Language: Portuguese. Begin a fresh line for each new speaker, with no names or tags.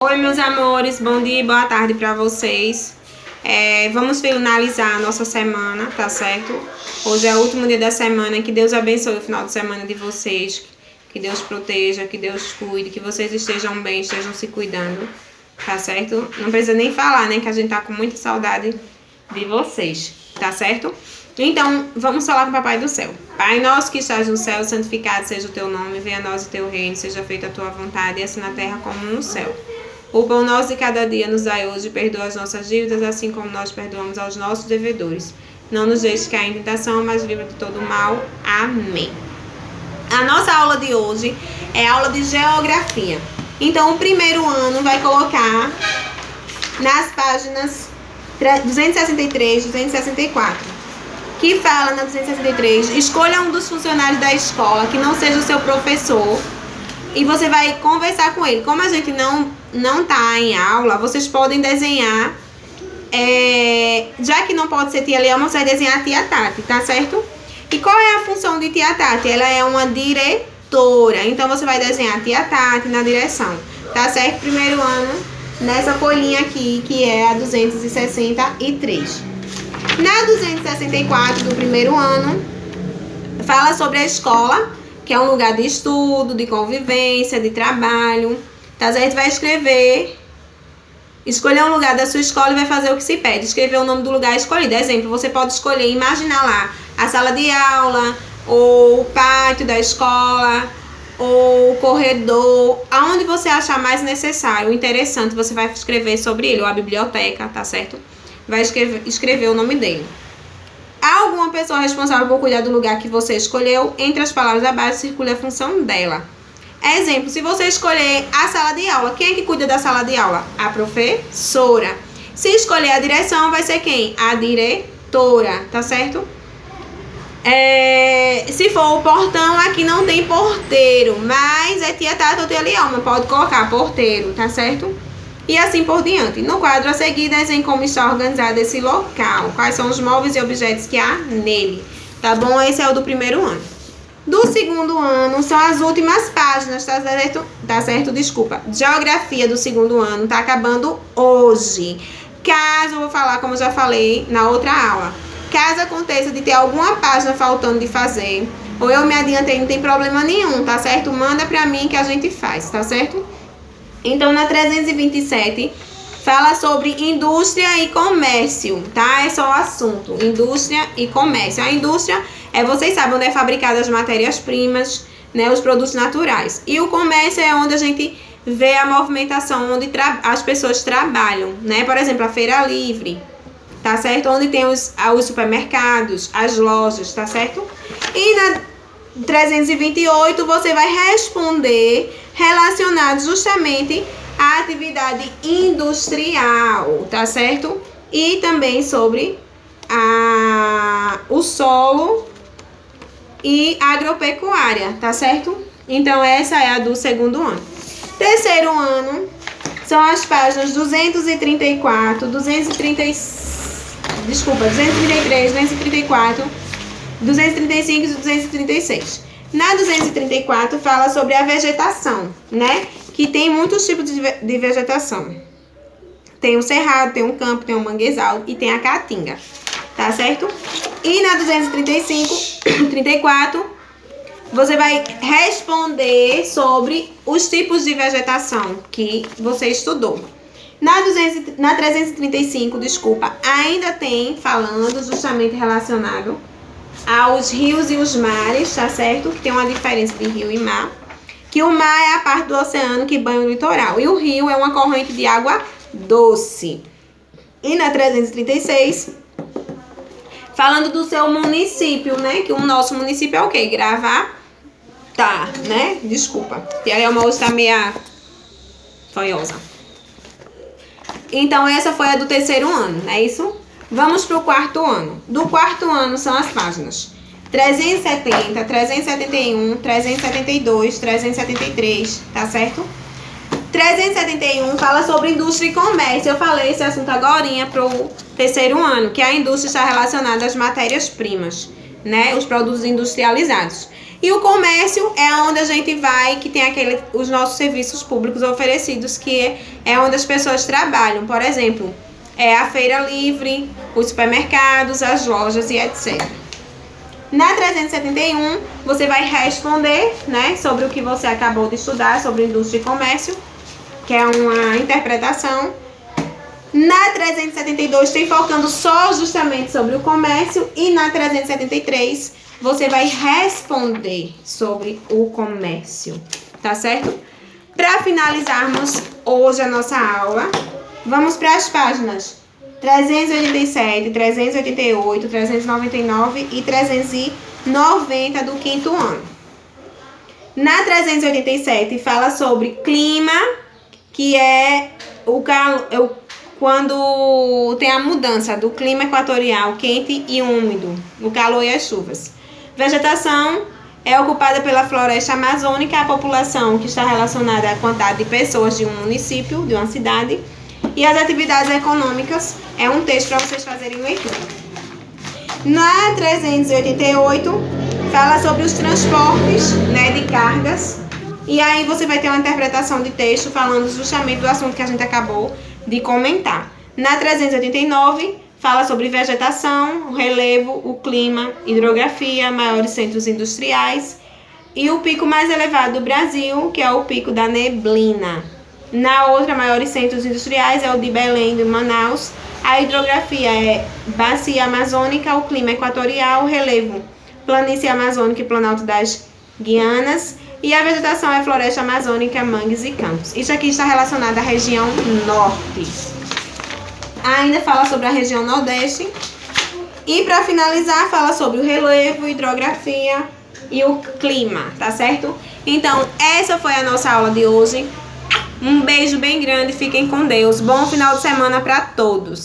Oi, meus amores, bom dia e boa tarde para vocês. Vamos finalizar a nossa semana, tá certo? Hoje é o último dia da semana. Que Deus abençoe o final de semana de vocês. Que Deus proteja, que Deus cuide, que vocês estejam bem, estejam se cuidando, tá certo? Não precisa nem falar, né? Que a gente tá com muita saudade de vocês, tá certo? Então, vamos falar com o Papai do Céu. Pai nosso que estás no céu, santificado seja o teu nome, venha a nós o teu reino, seja feita a tua vontade, assim na terra como no céu. O pão nosso de cada dia nos dai hoje, perdoa as nossas dívidas, assim como nós perdoamos aos nossos devedores. Não nos deixes cair em tentação, mas livra de todo mal. Amém. A nossa aula de hoje é a aula de geografia. Então, o primeiro ano vai colocar nas páginas 263, 264, que fala na 263, escolha um dos funcionários da escola que não seja o seu professor e você vai conversar com ele. Como a gente não tá em aula, vocês podem desenhar, já que não pode ser tia Leão, você vai desenhar a tia Tati, tá certo? E qual é a função de tia Tati? Ela é uma diretora, então você vai desenhar a tia Tati na direção, tá certo? Primeiro ano, nessa folhinha aqui, que é a 263. Na 264 do primeiro ano, fala sobre a escola, que é um lugar de estudo, de convivência, de trabalho. Tá? A gente vai escolher um lugar da sua escola e vai fazer o que se pede. Escrever o nome do lugar escolhido. Exemplo, você pode escolher, imaginar lá a sala de aula, ou o pátio da escola, ou o corredor, aonde você achar mais necessário, interessante, você vai escrever sobre ele, ou a biblioteca, tá certo? Vai escrever o nome dele. Há alguma pessoa responsável por cuidar do lugar que você escolheu? Entre as palavras abaixo, circule a função dela. Exemplo, se você escolher a sala de aula, quem é que cuida da sala de aula? A professora. Se escolher a direção, vai ser quem? A diretora, tá certo? Se for o portão, aqui não tem porteiro, mas é tia Tata ou tia Leão, pode colocar porteiro, tá certo? E assim por diante. No quadro a seguir, desenhe como está organizado esse local. Quais são os móveis e objetos que há nele. Tá bom? Esse é o do primeiro ano. Do segundo ano, são as últimas páginas, tá certo? Tá certo? Desculpa. Geografia do segundo ano tá acabando hoje. Caso, eu vou falar como eu já falei na outra aula. Caso aconteça de ter alguma página faltando de fazer, ou eu me adiantei, não tem problema nenhum, tá certo? Manda pra mim que a gente faz, tá certo? Então, na 327, fala sobre indústria e comércio, tá? É só o assunto, indústria e comércio. A indústria, vocês sabem onde é fabricada as matérias-primas, né? Os produtos naturais. E o comércio é onde a gente vê a movimentação, onde as pessoas trabalham, né? Por exemplo, a feira livre, tá certo? Onde tem os supermercados, as lojas, tá certo? E na 328, você vai responder relacionado justamente à atividade industrial, tá certo? E também sobre o solo e agropecuária, tá certo? Então, essa é a do segundo ano. Terceiro ano, são as páginas 234, 233, 234, 235 e 236. Na 234 fala sobre a vegetação, né? Que tem muitos tipos de vegetação. Tem o cerrado, tem o campo, tem o manguezal e tem a caatinga, tá certo? E na 234, você vai responder sobre os tipos de vegetação que você estudou. Na 335, desculpa, ainda tem falando justamente relacionado aos rios e os mares, tá certo? Que tem uma diferença de rio e mar. Que o mar é a parte do oceano que banha o litoral. E o rio é uma corrente de água doce. E na 336, falando do seu município, né? Que o nosso município é o quê? Gravatar, né? Desculpa. E aí a moça tá meia fanhosa. Então, essa foi a do terceiro ano, não é isso? Vamos para o quarto ano. Do quarto ano são as páginas 370, 371, 372, 373, tá certo? 371 fala sobre indústria e comércio. Eu falei esse assunto agorinha para o terceiro ano, que a indústria está relacionada às matérias-primas, né? Os produtos industrializados. E o comércio é onde a gente vai, que tem os nossos serviços públicos oferecidos, que é onde as pessoas trabalham. Por exemplo, a feira livre, os supermercados, as lojas e etc. Na 371, você vai responder, né, sobre o que você acabou de estudar, sobre indústria e comércio, que é uma interpretação. Na 372, tem focando só justamente sobre o comércio. E na 373, você vai responder sobre o comércio, tá certo? Para finalizarmos hoje a nossa aula, vamos para as páginas 387, 388, 399 e 390 do quinto ano. Na 387, fala sobre clima, que é quando tem a mudança do clima equatorial quente e úmido, o calor e as chuvas. Vegetação é ocupada pela floresta amazônica, a população que está relacionada à quantidade de pessoas de um município, de uma cidade. E as atividades econômicas é um texto para vocês fazerem leitura. Na 388, fala sobre os transportes, né, de cargas. E aí você vai ter uma interpretação de texto falando justamente do assunto que a gente acabou de comentar. Na 389, fala sobre vegetação, o relevo, o clima, hidrografia, maiores centros industriais e o pico mais elevado do Brasil, que é o Pico da Neblina. Na outra, maiores centros industriais é o de Belém, de Manaus. A hidrografia é bacia amazônica, o clima equatorial, o relevo, planície amazônica e planalto das Guianas. E a vegetação é floresta amazônica, mangues e campos. Isso aqui está relacionado à região norte. Ainda fala sobre a região nordeste. E para finalizar, fala sobre o relevo, hidrografia e o clima, tá certo? Então, essa foi a nossa aula de hoje. Um beijo bem grande, fiquem com Deus. Bom final de semana para todos.